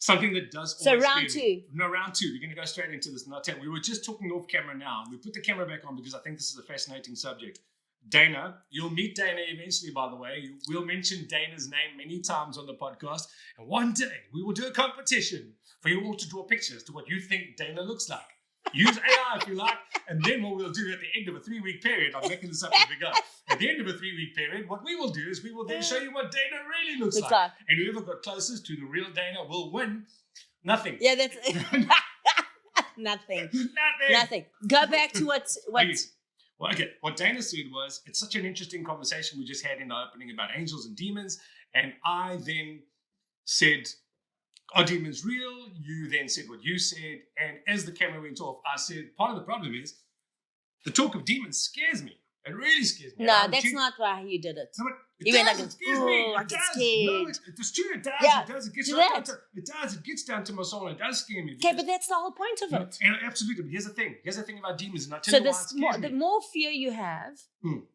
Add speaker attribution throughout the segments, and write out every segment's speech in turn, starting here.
Speaker 1: Something that does
Speaker 2: So
Speaker 1: always
Speaker 2: round
Speaker 1: scare me.
Speaker 2: two.
Speaker 1: No, round two. We're going to go straight into this. Not 10. We were just talking off camera now. We put the camera back on because I think this is a fascinating subject. Dana, you'll meet Dana eventually, by the way. We'll mention Dana's name many times on the podcast. And one day we will do a competition for you all to draw pictures to what you think Dana looks like. Use AI if you like. And then what we'll do at the end of a 3-week period, I'm making this up as we go. At the end of a 3-week period, what we will do is we will then show you what Dana really looks like. And whoever got closest to the real Dana will win. Nothing.
Speaker 2: Yeah, that's nothing. Nothing. Go back to what.
Speaker 1: Well, okay. What Dana said was, it's such an interesting conversation we just had in the opening about angels and demons. And I then said, are demons real? You then said what you said. And as the camera went off, I said, part of the problem is the talk of demons scares me. It really scares me.
Speaker 2: No, that's not why you did it.
Speaker 1: No,
Speaker 2: you went like, oh, I get scared.
Speaker 1: No, it's true. It does.
Speaker 2: Yeah,
Speaker 1: it does. It gets
Speaker 2: do
Speaker 1: right
Speaker 2: that.
Speaker 1: down to, it does. It gets down to my soul. It does scare me.
Speaker 2: Okay, but that's the whole point of it.
Speaker 1: And absolutely. But here's the thing. Here's the thing about demons. And I'll tell you why it scares me.
Speaker 2: The more fear you have,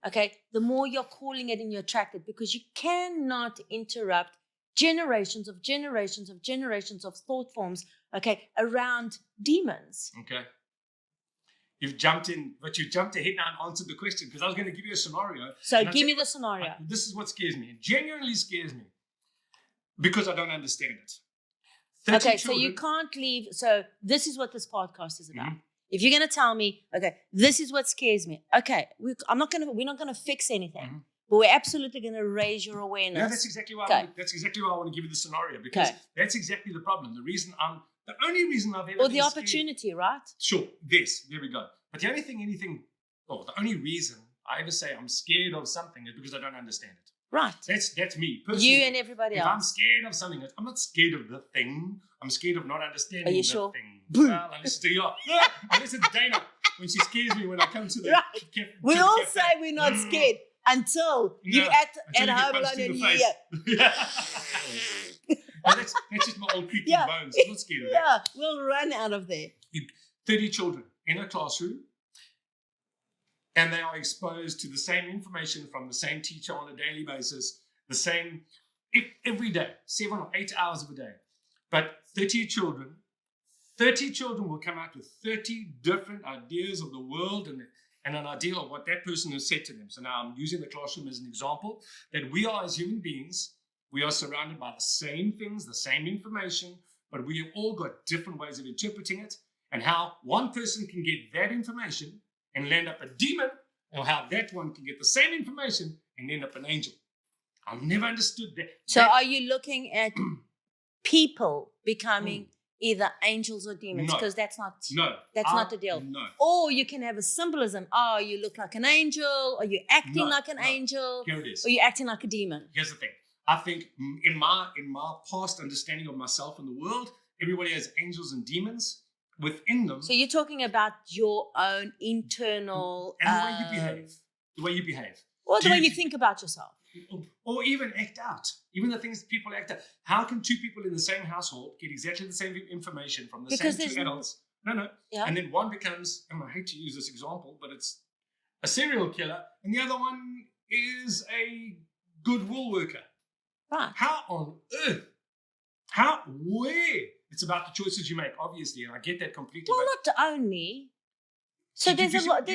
Speaker 2: okay, the more you're calling it and you attract it, because you cannot interrupt generations of thought forms, okay, around demons.
Speaker 1: Okay. You've jumped in, but you jumped ahead now and answered the question because I was going to give you a scenario.
Speaker 2: So give me the scenario.
Speaker 1: This is what scares me. It genuinely scares me because I don't understand it.
Speaker 2: Okay, so you can't leave. So this is what this podcast is about. If you're going to tell me, okay, this is what scares me. Okay, we're not going to fix anything, but we're absolutely going to raise your awareness.
Speaker 1: Yeah, that's exactly why. That's exactly why I want to give you the scenario because that's exactly the problem. The only reason I've ever
Speaker 2: or the opportunity, right?
Speaker 1: Sure. Yes. There we go. But the only reason I ever say I'm scared of something is because I don't understand it.
Speaker 2: Right.
Speaker 1: That's me personally.
Speaker 2: You and everybody else.
Speaker 1: If I'm scared of something, I'm not scared of the thing. I'm scared of not understanding
Speaker 2: the
Speaker 1: thing.
Speaker 2: Boom.
Speaker 1: Well, unless it's Dana when she scares me when I come to the.
Speaker 2: Right. We all say we're not scared until you're at home alone and you hear.
Speaker 1: That's just my old creaky bones. I'm not scared of that.
Speaker 2: Yeah, we'll run out of there.
Speaker 1: 30 children in a classroom, and they are exposed to the same information from the same teacher on a daily basis, the same every day, 7 or 8 hours of a day. But 30 children will come out with 30 different ideas of the world and an idea of what that person has said to them. So now I'm using the classroom as an example, that we are as human beings, we are surrounded by the same things, the same information, but we have all got different ways of interpreting it, and how one person can get that information and land up a demon, or how that one can get the same information and end up an angel. I've never understood that.
Speaker 2: So are you looking at people becoming either angels or demons? Because that's not the deal.
Speaker 1: No.
Speaker 2: Or you can have a symbolism. Oh, you look like an angel, or you're acting like an angel,
Speaker 1: Here it is.
Speaker 2: or you're acting like a demon.
Speaker 1: Here's the thing. I think in my past understanding of myself and the world, everybody has angels and demons within them.
Speaker 2: So you're talking about your own internal...
Speaker 1: And the way you behave.
Speaker 2: Or the way you think about yourself.
Speaker 1: Or even act out. Even the things that people act out. How can two people in the same household get exactly the same information from the same two adults? No. Yeah. And then one becomes, and I hate to use this example, but it's a serial killer, and the other one is a good wool worker.
Speaker 2: Right.
Speaker 1: How on earth? Where? It's about the choices you make, obviously, and I get that completely.
Speaker 2: Well, not only. So there's a lot.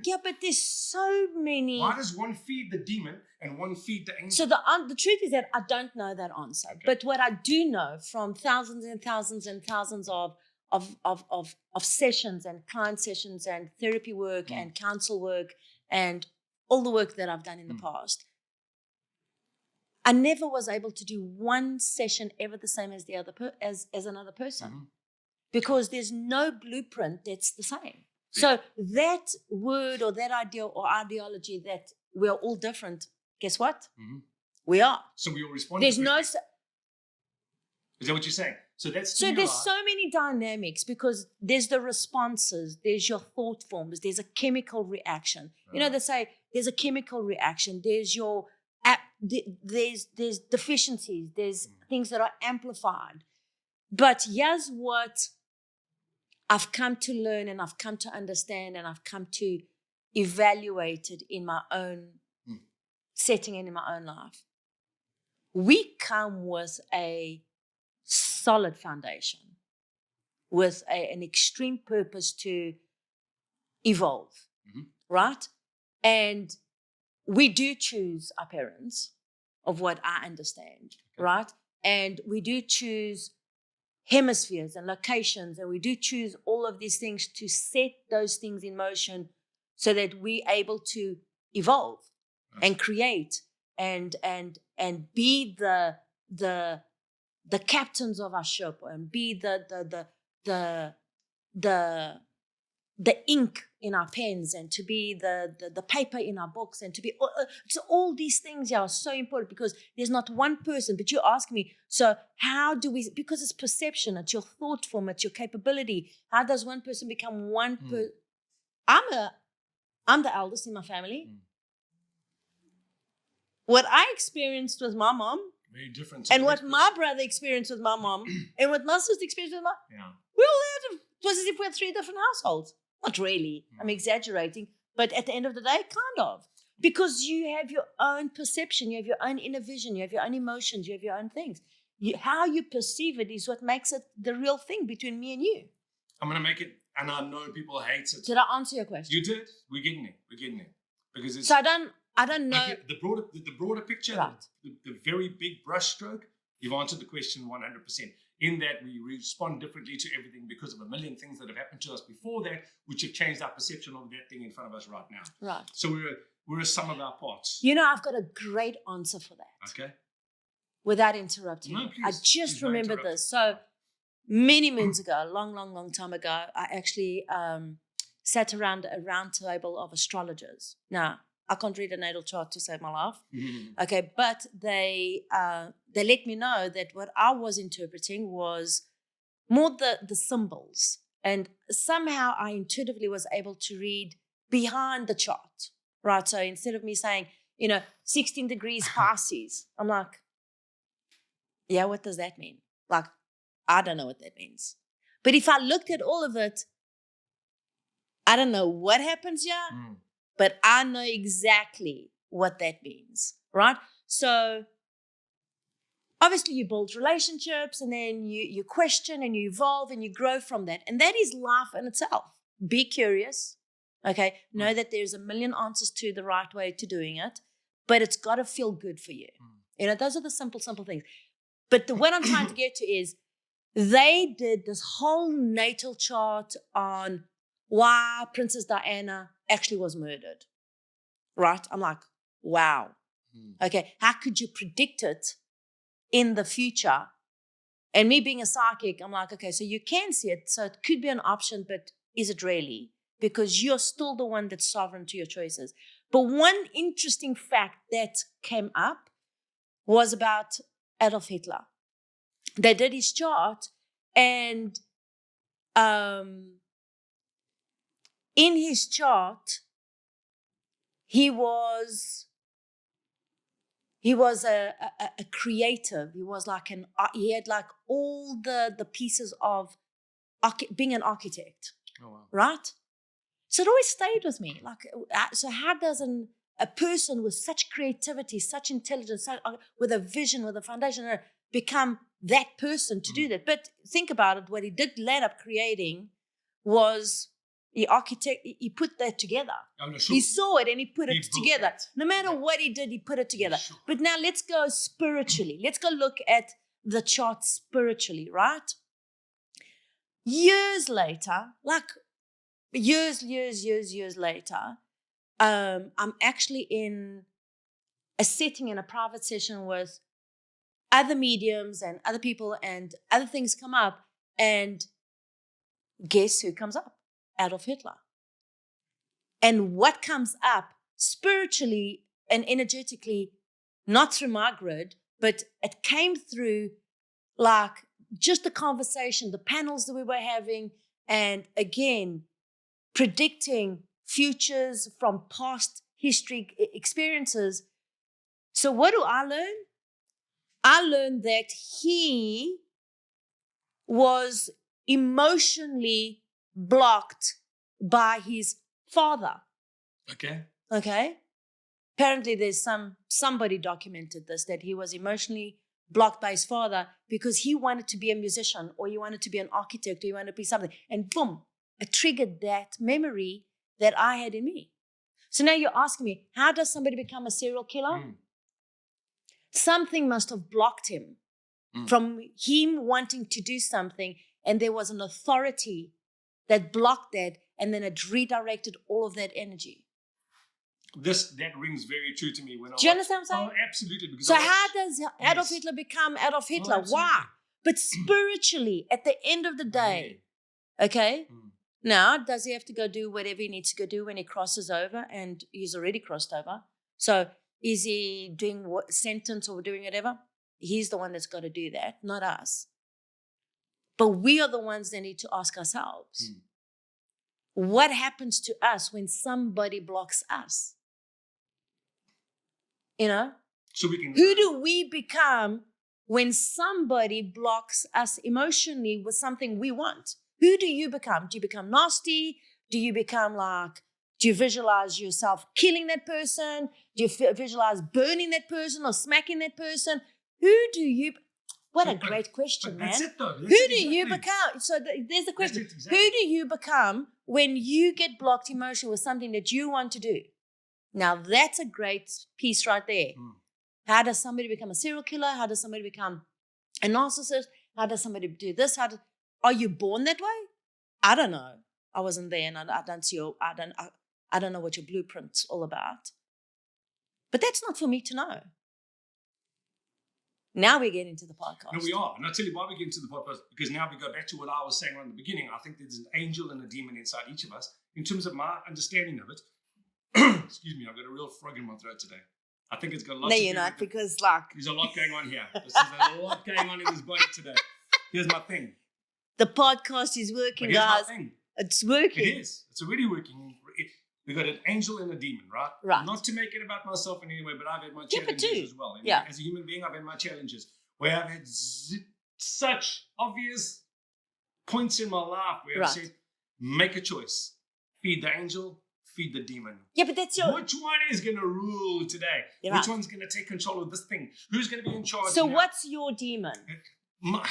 Speaker 2: Yeah, but there's so many.
Speaker 1: Why does one feed the demon and one feed the angel?
Speaker 2: So the truth is that I don't know that answer. Okay. But what I do know from thousands and thousands and thousands of sessions and client sessions and therapy work and counsel work and all the work that I've done in the past, I never was able to do one session ever the same as the other as another person, because there's no blueprint that's the same. Yeah. So that word or that idea or ideology that we're all different, guess what? We are.
Speaker 1: So we all respond.
Speaker 2: There's no.
Speaker 1: Is that what you're saying? So there's
Speaker 2: so many dynamics, because there's the responses, there's your thought forms, there's a chemical reaction. You know, they say there's a chemical reaction. There's your there's deficiencies, there's things that are amplified. But here's what I've come to learn and I've come to understand and I've come to evaluate it in my own setting and in my own life. We come with a solid foundation with an extreme purpose to evolve, right? And we do choose our parents, of what I understand, right? And we do choose hemispheres and locations, and we do choose all of these things to set those things in motion so that we're able to evolve and create and be the captains of our ship, and be the ink in our pens, and to be the paper in our books, and to be so all these things are so important, because there's not one person. But you ask me, so how do we, because it's perception, it's your thought form, it's your capability. How does one person become one person? I'm the eldest in my family. What I experienced with my mom,
Speaker 1: very different,
Speaker 2: and what my brother experienced with my mom, and what my sister experienced with we all had, it was as if we had 3 different households. Not really, I'm exaggerating, but at the end of the day, kind of. Because you have your own perception, you have your own inner vision, you have your own emotions, you have your own things. How you perceive it is what makes it the real thing between me and you.
Speaker 1: I'm going to make it, and I know people hate it.
Speaker 2: Did I answer your question?
Speaker 1: You did. We're getting there. Because it's,
Speaker 2: so I don't know.
Speaker 1: The broader picture,
Speaker 2: right.
Speaker 1: the very big brush stroke, you've answered the question 100%. In that we respond differently to everything because of a million things that have happened to us before that, which have changed our perception of that thing in front of us right now.
Speaker 2: Right.
Speaker 1: So we're a sum of our parts.
Speaker 2: You know, I've got a great answer for that.
Speaker 1: Okay.
Speaker 2: Without interrupting.
Speaker 1: No, please.
Speaker 2: I just remembered this. So many moons ago, a long time ago, I actually sat around a round table of astrologers. Now, I can't read a natal chart to save my life. Okay, but they let me know that what I was interpreting was more the symbols. And somehow I intuitively was able to read behind the chart, right? So instead of me saying, 16 degrees Pisces, I'm like, yeah, what does that mean? Like, I don't know what that means. But if I looked at all of it, I don't know what happens here. But I know exactly what that means, right? So obviously you build relationships, and then you question and you evolve and you grow from that. And that is life in itself. Be curious, okay? Know that there's a million answers to the right way to doing it, but it's got to feel good for you. Those are the simple things. But what I'm trying to get to is they did this whole natal chart on why Princess Diana actually was murdered, right? I'm like, wow. Okay, how could you predict it in the future? And me being a psychic, I'm like, okay, so you can see it, so it could be an option, but is it really? Because you're still the one that's sovereign to your choices. But one interesting fact that came up was about Adolf Hitler. They did his chart, and in his chart, he was a creative. He was like he had like all the pieces of being an architect.
Speaker 1: Oh, wow.
Speaker 2: Right? So it always stayed with me. Like, so how does a person with such creativity, such intelligence, with a vision, with a foundation, become that person to do that? But think about it. What he did land up creating was he put that together.
Speaker 1: Oh, no, sure.
Speaker 2: He saw it and he put it together.
Speaker 1: That.
Speaker 2: No matter what he did, he put it together.
Speaker 1: Sure.
Speaker 2: But now let's go spiritually. Let's go look at the chart spiritually, right? Years later, like years later, I'm actually in a setting, in a private session with other mediums and other people, and other things come up, and guess who comes up? Adolf Hitler. And what comes up spiritually and energetically, not through my grid, but it came through like just the conversation, the panels that we were having, and again, predicting futures from past history experiences. So what do I learn? I learned that he was emotionally blocked by his father. Okay. Apparently there's somebody documented this, that he was emotionally blocked by his father because he wanted to be a musician, or he wanted to be an architect, or he wanted to be something. And boom, it triggered that memory that I had in me. So now you're asking me, how does somebody become a serial killer? Something must have blocked him from him wanting to do something, and there was an authority that blocked that, and then it redirected all of that energy.
Speaker 1: That rings very true to me.
Speaker 2: Do you understand what I'm saying?
Speaker 1: Oh, absolutely. Because
Speaker 2: So how does Adolf Hitler become Adolf Hitler? Why? But spiritually, at the end of the day, okay, now does he have to go do whatever he needs to go do when he crosses over? And he's already crossed over. So is he doing what sentence or doing whatever? He's the one that's got to do that, not us. But we are the ones that need to ask ourselves, what happens to us when somebody blocks us? You know?
Speaker 1: So we can.
Speaker 2: Who do we become when somebody blocks us emotionally with something we want? Who do you become? Do you become nasty? Do you become like, do you visualize yourself killing that person? Do you visualize burning that person or smacking that person? Who do you... What a great question, man.
Speaker 1: That's it, though.
Speaker 2: Who do you become? So there's the question.
Speaker 1: Exactly.
Speaker 2: Who do you become when you get blocked emotionally with something that you want to do? Now, that's a great piece right there. How does somebody become a serial killer? How does somebody become a narcissist? How does somebody do this? Are you born that way? I don't know. I wasn't there, and I don't see I don't know what your blueprint's all about. But that's not for me to know. Now we get into the podcast.
Speaker 1: No, we are. And I'll tell you why we get into the podcast, because now we go back to what I was saying right in the beginning. I think there's an angel and a demon inside each of us. In terms of my understanding of it, excuse me, I've got a real frog in my throat today. I think it's got a lot to do
Speaker 2: you're not,
Speaker 1: with it.
Speaker 2: because like...
Speaker 1: There's a lot going on here. There's a lot going on in this body today. Here's my thing.
Speaker 2: The podcast is working,
Speaker 1: Here's
Speaker 2: guys.
Speaker 1: my thing.
Speaker 2: It's working.
Speaker 1: It is. It's already working. We've got an angel and a demon, right?
Speaker 2: Right.
Speaker 1: Not to make it about myself in any way, but I've had my
Speaker 2: Yeah, but
Speaker 1: challenges as well. And
Speaker 2: Yeah.
Speaker 1: as a human being, I've had my challenges where I've had such obvious points in my life where I've said, make a choice. Feed the angel, feed the demon.
Speaker 2: Yeah, but that's your...
Speaker 1: Which one is going to rule today?
Speaker 2: You're
Speaker 1: Which
Speaker 2: right.
Speaker 1: one's going to take control of this thing? Who's going to be in charge
Speaker 2: So
Speaker 1: now?
Speaker 2: what's your demon?
Speaker 1: My-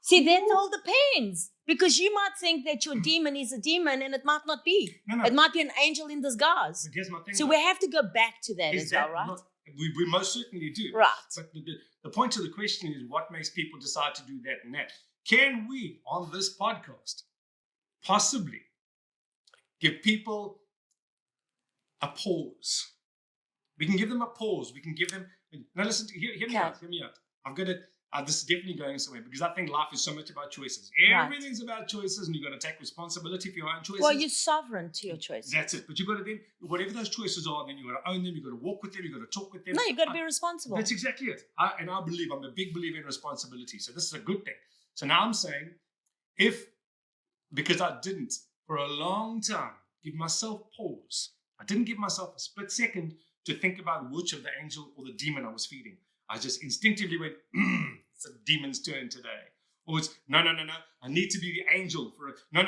Speaker 2: See, that all depends. Because you might think that your demon is a demon, and it might not be.
Speaker 1: No.
Speaker 2: It might be an angel in disguise.
Speaker 1: But here's my thing.
Speaker 2: So
Speaker 1: though.
Speaker 2: we have to go back to that
Speaker 1: Is
Speaker 2: as well,
Speaker 1: that
Speaker 2: right?
Speaker 1: not- we most certainly do.
Speaker 2: Right.
Speaker 1: But the point of the question is, what makes people decide to do that and that? Can we, on this podcast, possibly give people a pause? We can give them a pause. We can give them... Now listen, hear me out. Hear me out. I've got to... this is definitely going somewhere, because I think life is so much about choices. Everything's about choices, and you've got to take responsibility for your own choices.
Speaker 2: Well, you're sovereign to your choices.
Speaker 1: That's it. But you've got to then, whatever those choices are, then you've got to own them, you've got to walk with them, you've got to talk with them.
Speaker 2: No, you've got to be responsible.
Speaker 1: That's exactly it. I'm a big believer in responsibility. So this is a good thing. So now I'm saying, because I didn't for a long time give myself pause, I didn't give myself a split second to think about which of the angel or the demon I was feeding. I just instinctively went, it's a demon's turn today. Or it's, no, I need to be the angel for it. No.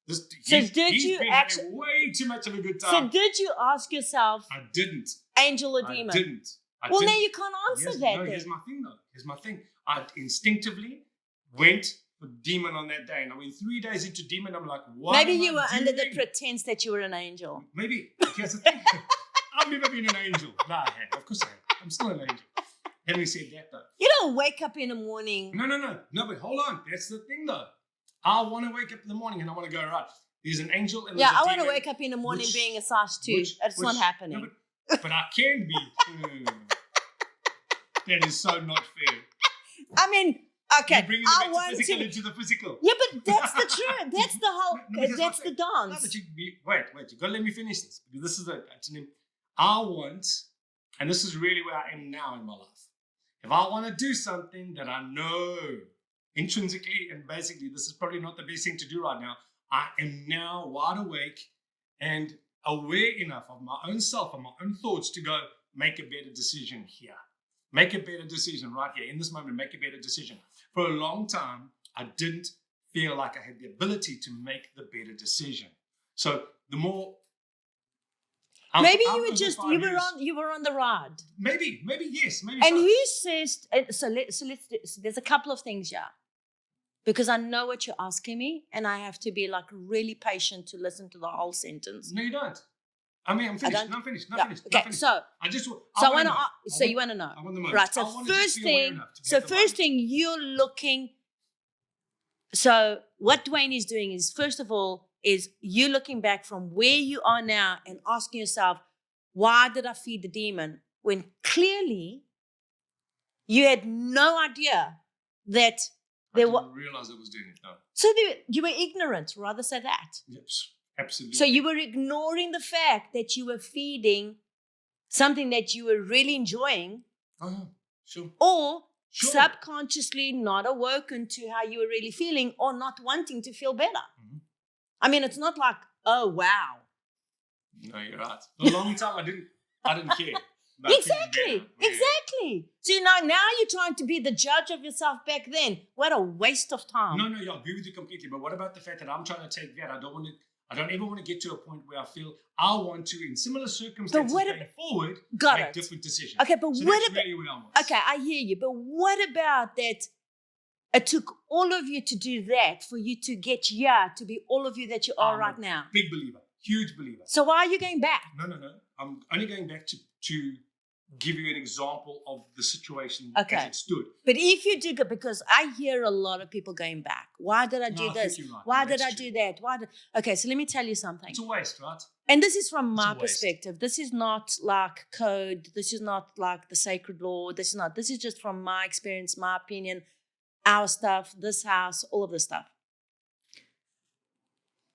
Speaker 1: He's been having way too much of a good time.
Speaker 2: So did you ask yourself,
Speaker 1: I didn't.
Speaker 2: angel or demon?
Speaker 1: I didn't.
Speaker 2: Now you can't answer that.
Speaker 1: No, here's my thing though. Here's my thing. I instinctively went for demon on that day. And I went 3 days into demon. I'm like, what?
Speaker 2: Maybe you were under the pretense that you were an angel.
Speaker 1: Maybe. Here's the thing. I've never been an angel. No, I have. Of course I have. I'm still an angel. Having said that though.
Speaker 2: You don't wake up in the morning.
Speaker 1: No, but hold on. That's the thing though. I want to wake up in the morning and I want to go, right, there's an angel and there's a
Speaker 2: I want
Speaker 1: demon,
Speaker 2: to wake up in the morning being a size 2. It's not happening.
Speaker 1: No, but I can be. That is so not fair.
Speaker 2: I mean, okay.
Speaker 1: You're bringing the metaphysical into the physical.
Speaker 2: Yeah, but that's the truth. That's the whole, that's the dance.
Speaker 1: No, but wait, you got to let me finish this. Because this is I want, and this is really where I am now in my life. If I want to do something that I know intrinsically, and basically this is probably not the best thing to do right now, I am now wide awake and aware enough of my own self and my own thoughts to go make a better decision here. Make a better decision right here. In this moment, make a better decision. For a long time, I didn't feel like I had the ability to make the better decision. So the more
Speaker 2: Maybe
Speaker 1: I'm
Speaker 2: you were
Speaker 1: over
Speaker 2: just
Speaker 1: 5 years.
Speaker 2: you were on the ride.
Speaker 1: Maybe yes, maybe.
Speaker 2: And
Speaker 1: so.
Speaker 2: who says? So there's a couple of things here, because I know what you're asking me, and I have to be like really patient to listen to the whole sentence.
Speaker 1: No, you don't. I mean, I'm finished. I'm finished.
Speaker 2: Yeah.
Speaker 1: Finished.
Speaker 2: Okay,
Speaker 1: finished.
Speaker 2: so
Speaker 1: I just.
Speaker 2: so I want to. So
Speaker 1: want-
Speaker 2: you want to know,
Speaker 1: I want the moment.
Speaker 2: right?
Speaker 1: I
Speaker 2: So
Speaker 1: want to just
Speaker 2: first
Speaker 1: be aware
Speaker 2: thing.
Speaker 1: enough to be
Speaker 2: So
Speaker 1: at the
Speaker 2: first
Speaker 1: moment.
Speaker 2: thing you're looking. So what Duane is doing is, first of all, is you looking back from where you are now and asking yourself, why did I feed the demon? When clearly you had no idea that
Speaker 1: I
Speaker 2: there
Speaker 1: didn't
Speaker 2: was.
Speaker 1: realize I was doing it. No.
Speaker 2: So you were ignorant, rather say that.
Speaker 1: Yes, absolutely.
Speaker 2: So you were ignoring the fact that you were feeding something that you were really enjoying,
Speaker 1: Oh, sure.
Speaker 2: or
Speaker 1: Sure.
Speaker 2: subconsciously not awoken to how you were really feeling, or not wanting to feel better.
Speaker 1: Mhm.
Speaker 2: I mean, it's not like, oh, wow.
Speaker 1: No, you're right. For a long time, I didn't care. about
Speaker 2: Exactly.
Speaker 1: feeling better. Yeah.
Speaker 2: Exactly. So now you're trying to be the judge of yourself back then. What a waste of time.
Speaker 1: No, I agree with you completely. But what about the fact that I'm trying to take that? I don't ever want to get to a point where I feel I want to, in similar circumstances going forward,
Speaker 2: Got
Speaker 1: make
Speaker 2: it.
Speaker 1: different decisions.
Speaker 2: Okay, but
Speaker 1: So
Speaker 2: what
Speaker 1: that's
Speaker 2: about?
Speaker 1: really where I was.
Speaker 2: Okay, I hear you. But what about that? It took all of you to do that for you to get here to be all of you that you are right now.
Speaker 1: Big believer, huge believer.
Speaker 2: So why are you going back?
Speaker 1: No. I'm only going back to give you an example of the situation
Speaker 2: Okay.
Speaker 1: as it stood.
Speaker 2: But if you do go, because I hear a lot of people going back. Why did I do
Speaker 1: I
Speaker 2: this?
Speaker 1: think you're right.
Speaker 2: Why
Speaker 1: No,
Speaker 2: did I
Speaker 1: that's
Speaker 2: do
Speaker 1: true.
Speaker 2: that? Okay, so let me tell you something.
Speaker 1: It's a waste, right?
Speaker 2: And this is from
Speaker 1: It's
Speaker 2: my
Speaker 1: a waste.
Speaker 2: perspective. This is not like code. This is not like the sacred law. This is just from my experience, my opinion, our stuff, this house, all of this stuff.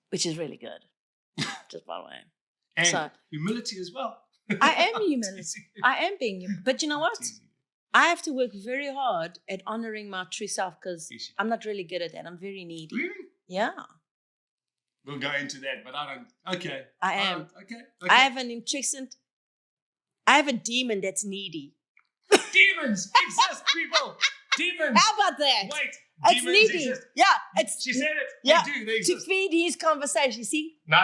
Speaker 2: Which is really good. Just by the way.
Speaker 1: And
Speaker 2: So-
Speaker 1: humility as well.
Speaker 2: I am human. I am being human. But you know what? I have to work very hard at honoring my true self, because
Speaker 1: Yes.
Speaker 2: I'm not really good at that. I'm very needy.
Speaker 1: Really?
Speaker 2: Yeah,
Speaker 1: We'll go into that, but I don't. Okay.
Speaker 2: I am.
Speaker 1: Okay.
Speaker 2: I have I have a demon that's needy.
Speaker 1: Demons exist, people. Demons.
Speaker 2: How about that?
Speaker 1: Wait.
Speaker 2: It's
Speaker 1: Demons
Speaker 2: needy.
Speaker 1: exist.
Speaker 2: Yeah, it's
Speaker 1: She said it.
Speaker 2: Yeah.
Speaker 1: They do. They
Speaker 2: to
Speaker 1: exist.
Speaker 2: feed his conversation. You see,
Speaker 1: No.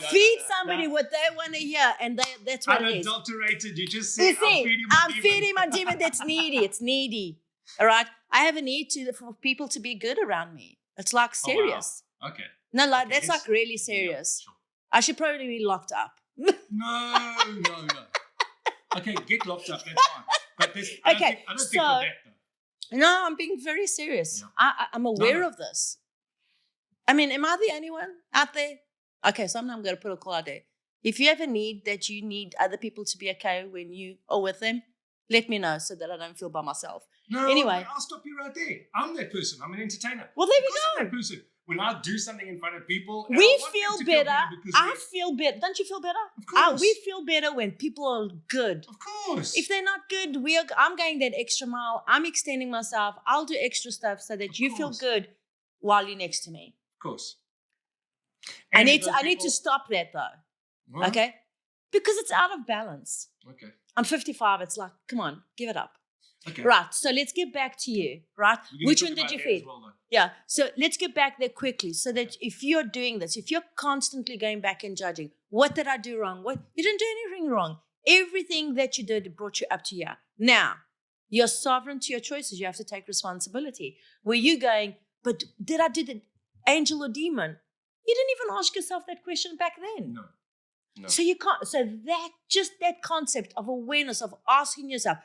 Speaker 2: feed
Speaker 1: no,
Speaker 2: somebody
Speaker 1: no.
Speaker 2: what they want to hear, and that's what it is.
Speaker 1: Unadulterated. You just
Speaker 2: You
Speaker 1: said
Speaker 2: see,
Speaker 1: I'm
Speaker 2: I'm
Speaker 1: feeding my demon.
Speaker 2: feeding my demon that's needy. It's needy. All right. I have a need for people to be good around me. It's like
Speaker 1: Oh, wow.
Speaker 2: serious.
Speaker 1: Okay.
Speaker 2: No, like
Speaker 1: Okay,
Speaker 2: that's
Speaker 1: yes.
Speaker 2: like really
Speaker 1: Yeah,
Speaker 2: serious.
Speaker 1: sure.
Speaker 2: I should probably be locked up.
Speaker 1: No. Okay, get locked up. That's fine. But this, I don't
Speaker 2: Okay,
Speaker 1: think for
Speaker 2: so-
Speaker 1: that though.
Speaker 2: No, I'm being very serious.
Speaker 1: Yeah.
Speaker 2: I'm aware
Speaker 1: No.
Speaker 2: of this. I mean, am I the only one out there? Okay, so I'm going to put a call out there. If you have a need that you need other people to be okay when you are with them, let me know so that I don't feel by myself.
Speaker 1: No,
Speaker 2: Anyway.
Speaker 1: I'll stop you right there. I'm that person. I'm an entertainer.
Speaker 2: Well, there
Speaker 1: Because
Speaker 2: we
Speaker 1: I'm
Speaker 2: go.
Speaker 1: that person. When I do something in front of people, and I
Speaker 2: We
Speaker 1: want them
Speaker 2: feel
Speaker 1: to
Speaker 2: better.
Speaker 1: because
Speaker 2: I feel better. Don't you feel better?
Speaker 1: Of course.
Speaker 2: We feel better when people are good.
Speaker 1: Of course.
Speaker 2: If they're not good, I'm going that extra mile. I'm extending myself. I'll do extra stuff so that
Speaker 1: Of
Speaker 2: you feel
Speaker 1: course.
Speaker 2: good while you're next to me.
Speaker 1: Of course.
Speaker 2: I
Speaker 1: And
Speaker 2: need
Speaker 1: those
Speaker 2: to
Speaker 1: people-
Speaker 2: stop that though.
Speaker 1: What?
Speaker 2: Okay? Because it's out of balance.
Speaker 1: Okay.
Speaker 2: I'm 55. It's like, come on, give it up.
Speaker 1: Okay.
Speaker 2: Right. So let's get back to you. Right.
Speaker 1: We're gonna
Speaker 2: Which
Speaker 1: talk
Speaker 2: one did
Speaker 1: about
Speaker 2: you
Speaker 1: that
Speaker 2: feed?
Speaker 1: as well, though.
Speaker 2: Yeah. So let's get back there quickly so that if you're doing this, if you're constantly going back and judging, what did I do wrong? What you didn't do anything wrong. Everything that you did brought you up to here. Now, you're sovereign to your choices. You have to take responsibility. Were you going, but did I do the angel or demon? You didn't even ask yourself that question back then.
Speaker 1: No. No.
Speaker 2: So you can't. So that concept of awareness, of asking yourself,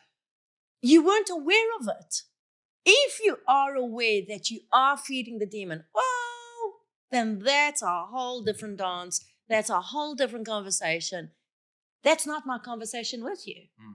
Speaker 2: you weren't aware of it. If you are aware that you are feeding the demon, well, then that's a whole different dance. That's a whole different conversation. That's not my conversation with you.
Speaker 1: Mm.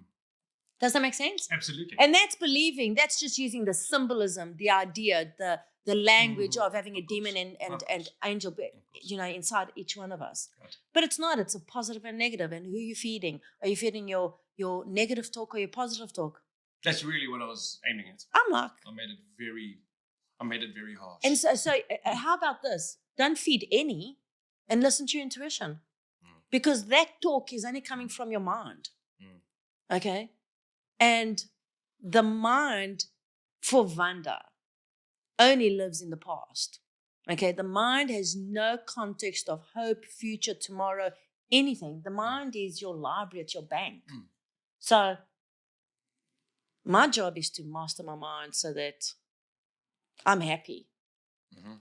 Speaker 2: Does that make sense?
Speaker 1: Absolutely.
Speaker 2: And that's believing. That's just using the symbolism, the idea, the language
Speaker 1: Mhm.
Speaker 2: of having a
Speaker 1: Of course.
Speaker 2: demon
Speaker 1: Of
Speaker 2: and
Speaker 1: course.
Speaker 2: angel,
Speaker 1: Of course.
Speaker 2: inside each one of us.
Speaker 1: Right.
Speaker 2: But it's not. It's a positive and negative. And who are you feeding? Are you feeding your negative talk or your positive talk?
Speaker 1: That's really what I was aiming at.
Speaker 2: I'm like,
Speaker 1: I made it very harsh.
Speaker 2: and so how about this? Don't feed any, and listen to your intuition, because that talk is only coming from your mind.
Speaker 1: Mm.
Speaker 2: Okay, and the mind for Vanda only lives in the past. Okay, the mind has no context of hope, future, tomorrow, anything. The mind is your library, it's your bank.
Speaker 1: Mm.
Speaker 2: So my job is to master my mind so that I'm happy.
Speaker 1: Mm-hmm.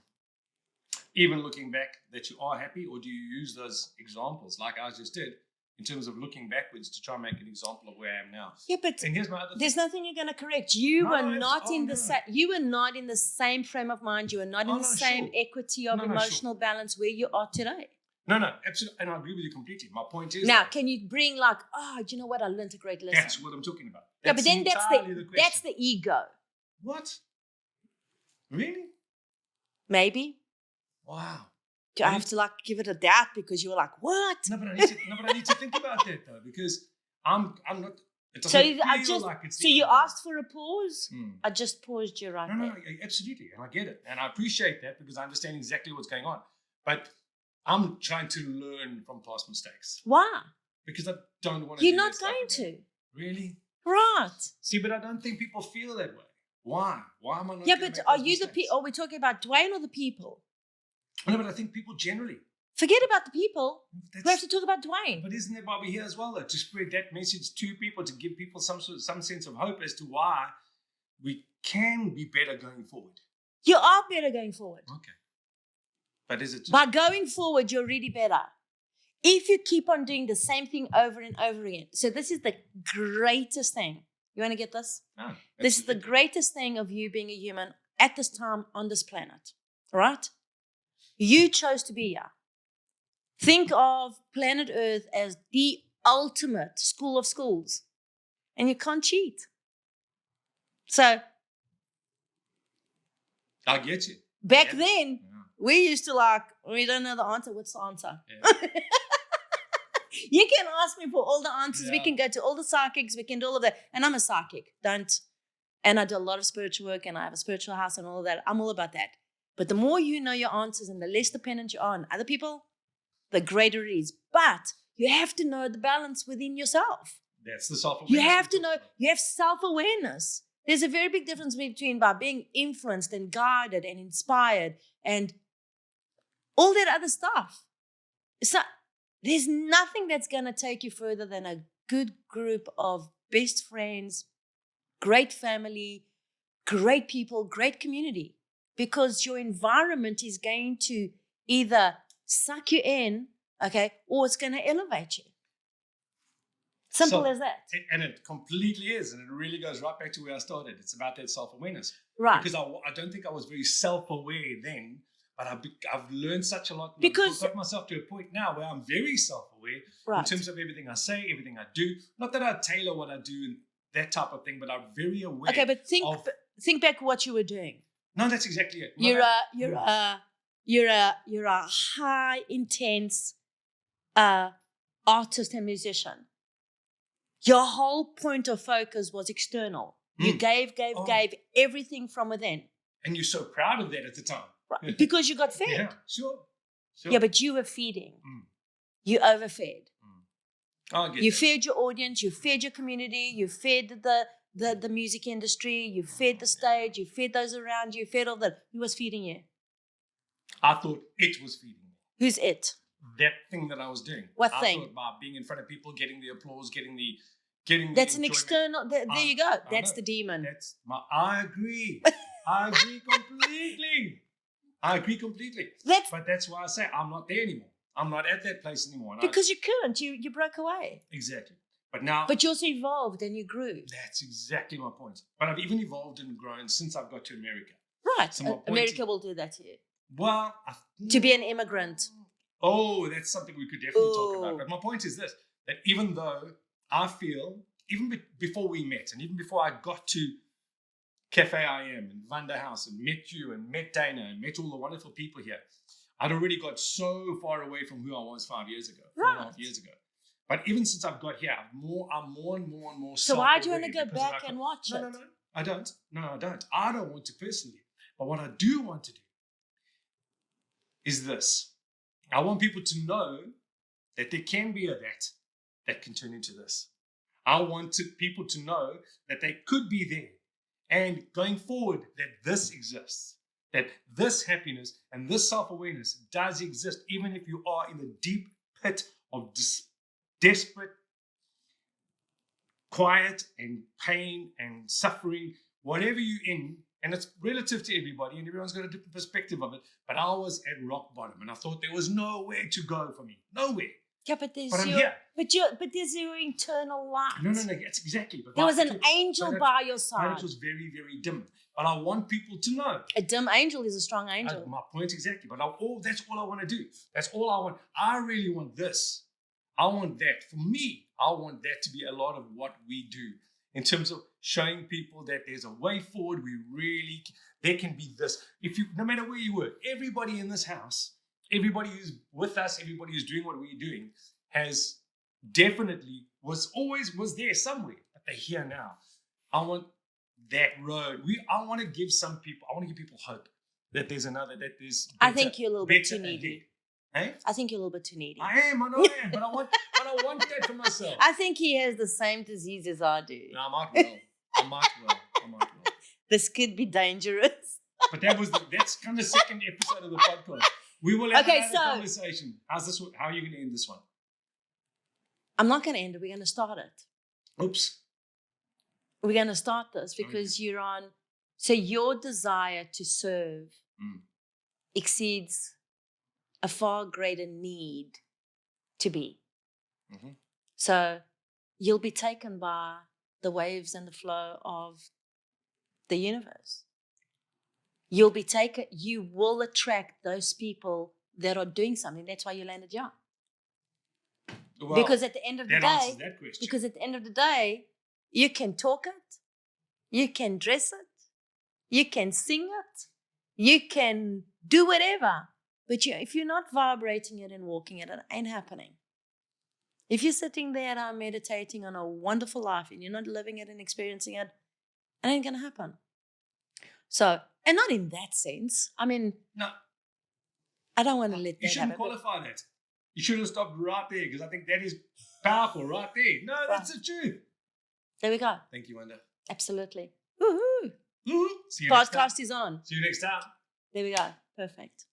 Speaker 1: Even looking back, that you are happy, or do you use those examples like I just did in terms of looking backwards to try and make an example of where I am now?
Speaker 2: Yeah, but
Speaker 1: And here's my other
Speaker 2: there's
Speaker 1: thing.
Speaker 2: nothing you're going to correct. You
Speaker 1: No,
Speaker 2: were
Speaker 1: no,
Speaker 2: not
Speaker 1: oh,
Speaker 2: in the
Speaker 1: no.
Speaker 2: you were not in the same frame of mind. You were not in
Speaker 1: Oh,
Speaker 2: the
Speaker 1: no,
Speaker 2: same
Speaker 1: sure.
Speaker 2: equity of
Speaker 1: No, no,
Speaker 2: emotional balance where you are today.
Speaker 1: No, absolutely. And I agree with you completely. My point is
Speaker 2: Now,
Speaker 1: that
Speaker 2: can you bring like, oh, do you know what? I learned a great lesson.
Speaker 1: that's what I'm talking about.
Speaker 2: Yeah, but then
Speaker 1: entirely the question.
Speaker 2: that's the ego.
Speaker 1: What? Really?
Speaker 2: Maybe.
Speaker 1: Wow.
Speaker 2: Do I have to like give it a doubt because you were like, what?
Speaker 1: No, but I need to think about that though, because I'm not. It
Speaker 2: So
Speaker 1: doesn't
Speaker 2: I
Speaker 1: feel
Speaker 2: just
Speaker 1: like it's
Speaker 2: so you
Speaker 1: ego.
Speaker 2: asked for a pause.
Speaker 1: Mm.
Speaker 2: I just paused you right
Speaker 1: No,
Speaker 2: there.
Speaker 1: absolutely, and I get it, and I appreciate that because I understand exactly what's going on. But I'm trying to learn from past mistakes
Speaker 2: Why?
Speaker 1: because I don't want to.
Speaker 2: You're
Speaker 1: do
Speaker 2: not
Speaker 1: that stuff
Speaker 2: going
Speaker 1: again.
Speaker 2: to.
Speaker 1: Really?
Speaker 2: Right.
Speaker 1: See, but I don't think people feel that way. Why? Why am I not?
Speaker 2: Yeah,
Speaker 1: gonna
Speaker 2: but
Speaker 1: make
Speaker 2: are
Speaker 1: those
Speaker 2: you the
Speaker 1: mistakes?
Speaker 2: people? Are we talking about Duane or the people?
Speaker 1: No, but I think people generally.
Speaker 2: Forget about the people.
Speaker 1: That's,
Speaker 2: We have to talk about Duane.
Speaker 1: But isn't that why we're here as well, though? To spread that message to people, to give people some sense of hope as to why we can be better going forward.
Speaker 2: You are better going forward.
Speaker 1: Okay. But is it just...
Speaker 2: By going forward, you're really better. If you keep on doing the same thing over and over again. So this is the greatest thing. You want to get this?
Speaker 1: Oh,
Speaker 2: This is the
Speaker 1: absolutely.
Speaker 2: greatest thing of you being a human at this time on this planet. Right? You chose to be here. Think of planet Earth as the ultimate school of schools. And you can't cheat. So
Speaker 1: I get you.
Speaker 2: back
Speaker 1: Yeah.
Speaker 2: then,
Speaker 1: Yeah.
Speaker 2: we used to like, we don't know the answer. What's the answer?
Speaker 1: Yeah.
Speaker 2: You can ask me for all the answers. We
Speaker 1: Yeah.
Speaker 2: can go to all the psychics. We can do all of that. And I'm a psychic. And I do a lot of spiritual work and I have a spiritual house and all of that. I'm all about that. But the more you know your answers and the less dependent you are on other people, the greater it is. But you have to know the balance within yourself.
Speaker 1: That's the self-awareness.
Speaker 2: You have to
Speaker 1: we
Speaker 2: know,
Speaker 1: talked about.
Speaker 2: you have self-awareness. There's a very big difference between by being influenced and guided and inspired and all that other stuff. So there's nothing that's going to take you further than a good group of best friends, great family, great people, great community. Because your environment is going to either suck you in, okay, or it's going to elevate you. Simple as that.
Speaker 1: And it completely is. And it really goes right back to where I started. It's about that self-awareness.
Speaker 2: Right.
Speaker 1: Because I don't think I was very self-aware then, but I've learned such a lot.
Speaker 2: Because-
Speaker 1: I've got myself to a point now where I'm very self-aware in
Speaker 2: Right.
Speaker 1: terms of everything I say, everything I do. Not that I tailor what I do and that type of thing, but I'm very aware.
Speaker 2: Okay, but think back what you were doing.
Speaker 1: No, that's exactly it.
Speaker 2: You're a high intense artist and musician. Your whole point of focus was external. You gave everything from within.
Speaker 1: And you're so proud of that at the time.
Speaker 2: Right. Because you got fed.
Speaker 1: Yeah, sure.
Speaker 2: Yeah, but you were feeding.
Speaker 1: Mm.
Speaker 2: You overfed.
Speaker 1: I get
Speaker 2: You
Speaker 1: that.
Speaker 2: fed your audience, you fed your community, you fed the music industry, you fed the stage, you fed those around you, fed all that. Who was feeding you?
Speaker 1: I thought it was feeding me.
Speaker 2: Who's it?
Speaker 1: That thing that I was doing.
Speaker 2: What
Speaker 1: I
Speaker 2: thing?
Speaker 1: thought by being in front of people, getting the applause, getting the
Speaker 2: That's an
Speaker 1: enjoyment.
Speaker 2: external. There you go.
Speaker 1: I
Speaker 2: That's
Speaker 1: know.
Speaker 2: the demon.
Speaker 1: I agree. I agree completely. But that's why I say I'm not there anymore. I'm not at that place anymore. And
Speaker 2: Because you couldn't. You broke away.
Speaker 1: exactly. But now
Speaker 2: But you also evolved and you grew.
Speaker 1: that's exactly my point. But I've even evolved and grown since I've got to America.
Speaker 2: Right.
Speaker 1: So my point
Speaker 2: America will do that to you.
Speaker 1: Well,
Speaker 2: To be an immigrant.
Speaker 1: Oh, that's something we could definitely talk
Speaker 2: Ooh.
Speaker 1: about. But my point is this, that even though I feel, even before we met, and even before I got to Cafe I Am and Vanda House and met you and met Dana and met all the wonderful people here, I'd already got so far away from who I was 5 years ago, 4.5
Speaker 2: Right.
Speaker 1: years ago. But even since I've got here, I'm more and more
Speaker 2: So why do you want
Speaker 1: self-aware
Speaker 2: to go
Speaker 1: because of
Speaker 2: back
Speaker 1: our-
Speaker 2: and watch
Speaker 1: No,
Speaker 2: it?
Speaker 1: no, I don't. No, I don't. I don't want to personally. But what I do want to do is this. I want people to know that there can be a that can turn into this. I want people to know that they could be there. And going forward, that this exists. That this happiness and this self-awareness does exist, even if you are in the deep pit of desperate, quiet and pain and suffering, whatever you're in, and it's relative to everybody, and everyone's got a different perspective of it. But I was at rock bottom, and I thought there was nowhere to go for me, nowhere.
Speaker 2: Yeah, but there's
Speaker 1: But I'm here.
Speaker 2: but there's your internal light.
Speaker 1: No, that's exactly. But
Speaker 2: There was an angel by your
Speaker 1: But
Speaker 2: side.
Speaker 1: it was very, very dim. But I want people to know.
Speaker 2: A dim angel is a strong angel.
Speaker 1: My point exactly. But that's all I want to do. That's all I want. I really want this. I want that. For me, I want that to be a lot of what we do in terms of showing people that there's a way forward. There can be this. No matter where you work, everybody in this house, everybody who's with us, everybody who's doing what we're doing, has definitely was there somewhere, but they're here now. I want that road. I want to give people hope that there's another, that there's better,
Speaker 2: I think you're a little bit too needy.
Speaker 1: Hey?
Speaker 2: I think you're a little bit too needy.
Speaker 1: I know I am, but I want that for myself.
Speaker 2: I think he has the same disease as I do.
Speaker 1: No, I might well.
Speaker 2: This could be dangerous.
Speaker 1: But that's kind of the second episode of the podcast. We will have another conversation. How are you going to end this one?
Speaker 2: I'm not going to end it. We're going to start it.
Speaker 1: Oops.
Speaker 2: We're going to start this because you're on. So your desire to serve exceeds a far greater need to be. Mm-hmm. So you'll be taken by the waves and the flow of the universe. You will attract those people that are doing something. That's why you landed young.
Speaker 1: Well,
Speaker 2: because at the end of the day,
Speaker 1: that question.
Speaker 2: Because at the end of the day, you can talk it, you can dress it, you can sing it, you can do whatever. But if you're not vibrating it and walking it, it ain't happening. If you're sitting there and meditating on a wonderful life and you're not living it and experiencing it, it ain't going to happen. So, and not in that sense. I mean,
Speaker 1: no,
Speaker 2: I don't want to let that happen.
Speaker 1: You shouldn't qualify that. You should have stopped right there because I think that is powerful right there. No, that's the truth.
Speaker 2: There we go.
Speaker 1: Thank you, Wanda.
Speaker 2: Absolutely. Woohoo.
Speaker 1: See you next time.
Speaker 2: Podcast is on.
Speaker 1: See you next time.
Speaker 2: There we go. Perfect.